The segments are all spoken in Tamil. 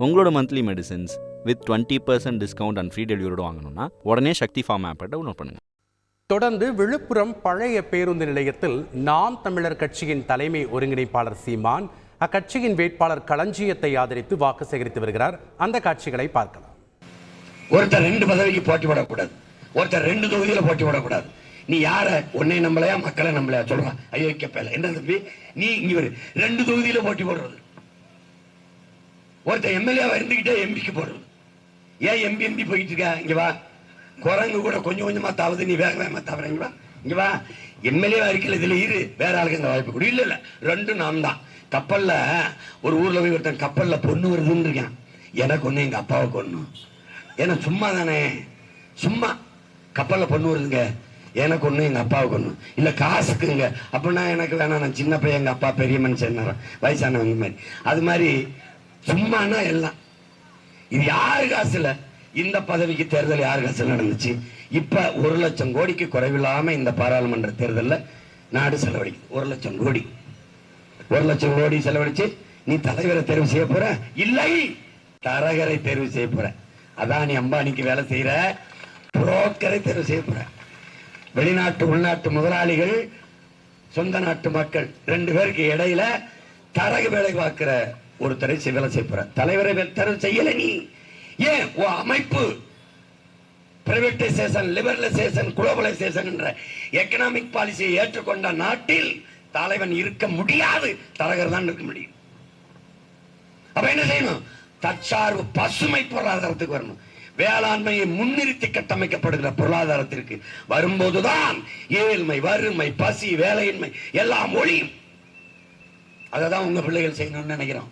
உங்களோட monthly medicines with 20% discount and free டெலிவரியோட வாங்கணும்னா உடனே சக்தி ஃபார்ம் ஆப்பை டவுன்லோட் பண்ணுங்கள். தொடர்ந்து விழுப்புரம் பழைய பேருந்து நிலையத்தில் நாம் தமிழர் கட்சியின் தலைமை ஒருங்கிணைப்பாளர் சீமான் அக்கட்சியின் வேட்பாளர் களஞ்சியத்தை ஆதரித்து வாக்கு சேகரித்து வருகிறார். அந்த காட்சிகளை பார்க்கலாம். ஒருத்தர் 2 பதவிக்கு போட்டி போடக்கூடாது, ஒருத்தர் 2 தொகுதியில போட்டி போடக்கூடாது. நீ யார உன்னை நம்பலையா மக்களை நம்பலையா சொல்றான். ஐயோ கேப்பல என்ன தம்பி நீ இங்க 2 தொகுதியில போட்டி போடுறது, ஒருத்தர் எம்எல்ஏவா இருந்துகிட்டே எம்பிக்கு போடுறது. ஏன் எம்பி போயிட்டு இருக்கா? இங்க வா, குரங்கு கூட கொஞ்சம் கொஞ்சமா தாவது, நீ வேக வேகமா தவற. இங்க வா, இங்க வா, எம்எல்ஏவா இருக்கல இதுல இரு, வேற ஆளுக்கு இந்த வாய்ப்பு கூட இல்ல. இல்ல 2 நாம் தான். கப்பல்ல ஒரு ஊர்ல போய் ஒருத்தன் கப்பல்ல பொண்ணு வருதுன்னு இருக்கான். எனக்கு ஒண்ணு எங்க அப்பாவுக்கு ஒண்ணு. ஏன்னா சும்மா தானே, சும்மா கப்பல்ல பொண்ணு வருதுங்க, எனக்கு ஒண்ணு எங்க அப்பாவுக்கு ஒண்ணு. இல்ல காசுக்குங்க அப்படின்னா எனக்கு வேணாம், நான் சின்ன பையன், எங்க அப்பா பெரிய மனுஷன் வயசானவங்க மாதிரி. அது மாதிரி சும்மானா எல்லாம். இது யாரு காசுல இந்த பதவிக்கு தேர்தல் யாரு காசுல நடந்துச்சு? இப்ப 1 லட்சம் கோடிக்கு குறைவில்லாம இந்த பாராளுமன்ற தேர்தலில் நாடு செலவழிக்குது. 1 லட்சம் கோடி, 1 லட்சம் கோடி செலவழிச்சு நீ தலைவரை தேர்வு செய்ய போற? இல்லை, தரகரை தேர்வு செய்ய போற. அதான் நீ அம்பானிக்கு வேலை செய்யற புரோக்கரை தேர்வு செய்ய போற. வெளிநாட்டு உள்நாட்டு முதலாளிகள், சொந்த நாட்டு மக்கள் 2 பேருக்கு இடையில தரகு வேலை பார்க்கிற ஒருத்தரை வேலை செய்ய போற. தலைவரை தேர்வு செய்யல நீ. ஏன்? அமைப்பு பிரைவேட்டைசேஷன், லிபரலைசேஷன், குளோபலைசேஷன் என்ற எக்கனாமிக் பாலிசியை ஏற்றுக்கொண்ட நாட்டில் தலைவன் இருக்க முடியாது, தரகர் தான் இருக்க முடியும். அப்ப என்ன செய்யணும்? தற்சார்பு பசுமை பொருளாதாரத்துக்கு வரணும். வேளாண்மையை முன்னிறுத்தி கட்டமைக்கப்படுகிற பொருளாதாரத்திற்கு வரும்போதுதான் ஏழ்மை, வறுமை, பசி, வேலையின்மை எல்லாம் ஒழியும். அததான் உங்க பிள்ளைகள் செய்யணும்னு நினைக்கிறோம்.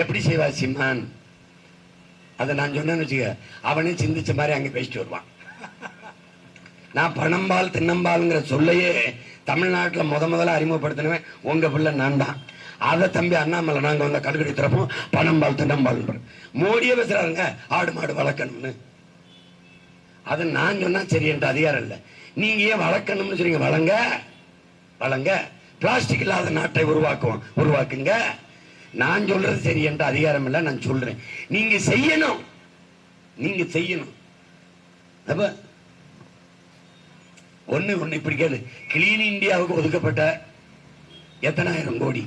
எப்படி செய்வா சீமான்? அதை நான் சொன்னேன்னு வச்சுக்க, அவனே சிந்திச்ச மாதிரி அங்க பேசிட்டு வருவான். நான் பணம்பால் தின்னம்பால்ங்கிற சொல்லையே தமிழ்நாட்டில் முதல்ல அறிமுகப்படுத்தினவன் உங்க பிள்ளை நான் தான். அதை தம்பி அண்ணாமலை நாங்க வந்த கடுக்கடி திறப்போம் பணம்பால் தின்னம்பால். மோடியே பேசுறாருங்க ஆடு மாடு வளர்க்கணும்னு. அது நான் சொன்னா சரி என்ற அதிகாரம் இல்லை. நீங்க ஏன் வளர்க்கணும்னு சொல்றீங்க? வளங்க வளங்க, பிளாஸ்டிக் இல்லாத நாட்டை உருவாக்குங்க. நான் சொல்றது சரி என்ற அதிகாரம் இல்லை, நான் சொல்றேன். நீங்க செய்யணும், நீங்க செய்யணும். அப்ப ஒண்ணு இப்படி கேளு. கிளீன் இந்தியாவுக்கு ஒதுக்கப்பட்ட எத்தனை ஆயிரம் கோடி?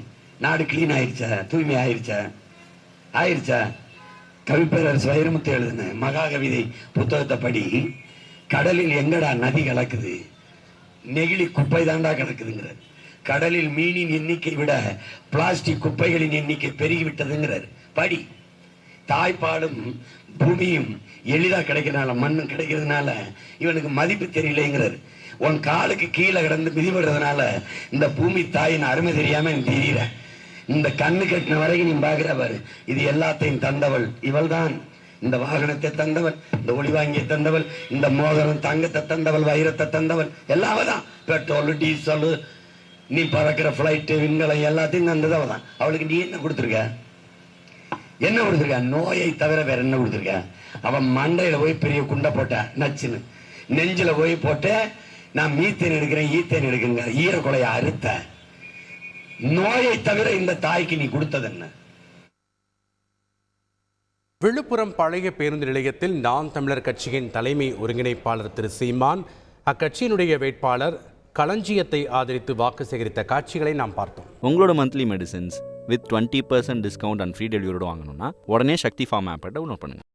நாடு கிளீன் ஆயிருச்சா? தூய்மை ஆயிருச்சா? கவிப்பேரரசு வைரமுத்து எழுதின மகாகவிதை புத்தகத்தை படி, கடலில் எங்கடா நதி கலக்குது? நெகிழி குப்பை தாண்டா கிடக்குதுங்கிறார். கடலில் மீனின் எண்ணிக்கை விட பிளாஸ்டிக் குப்பைகளின் எண்ணிக்கை பெருகிவிட்டதுங்கிறார். படி. தாய்ப்பாலும் பூமியும் எளிதா கிடைக்கிறதுனால, மண்ணும் கிடைக்கிறதுனால இவனுக்கு மதிப்பு தெரியலைங்கிறார். உன் காலுக்கு கீழே கிடந்து மிதிபடுறதுனால இந்த பூமி தாயின் அருமை தெரியாம நீ தெரியற. இந்த கண்ணு கட்டின வரைக்கும் நீ பாக்குற பாரு, இது எல்லாத்தையும் தந்தவள் இவள் தான். இந்த வாகனத்தை தந்தவள், இந்த ஒளிவாங்கியை தந்தவள், இந்த மோதிரம் தங்கத்தை தந்தவள், வைரத்தை தந்தவள், எல்லாம் தான். பெட்ரோல், டீசல், நீ பறக்கிற பிளைட், விண்கலம் எல்லாத்தையும் தந்தது தான். அவளுக்கு நீ என்ன கொடுத்துருக்க? என்ன கொடுத்துருக்க? நோயை தவிர வேற என்ன கொடுத்துருக்க? அவன் மண்டையில போய் பெரிய குண்டை போட்ட நச்சுன்னு, நெஞ்சில போய் போட்டு நான் மீத்தேன் எடுக்கிறேன் ஈத்தேன் எடுக்குங்க, ஈரக்குலைய அறுத்த. நோயை தவிர இந்த தாய்க்கு நீ கொடுத்தது என்ன? விழுப்புரம் பழைய பேருந்து நிலையத்தில் நாம் தமிழர் கட்சியின் தலைமை ஒருங்கிணைப்பாளர் திரு சீமான் அக்கட்சியினுடைய வேட்பாளர் களஞ்சியத்தை ஆதரித்து வாக்கு சேகரித்த காட்சிகளை நாம் பார்த்தோம். உங்களோட monthly medicines with 20% discount and free டெலிவரியோட வாங்கணும்னா உடனே சக்தி ஃபார்ம் ஆப்பை டவுன்லோட் பண்ணுங்கள்.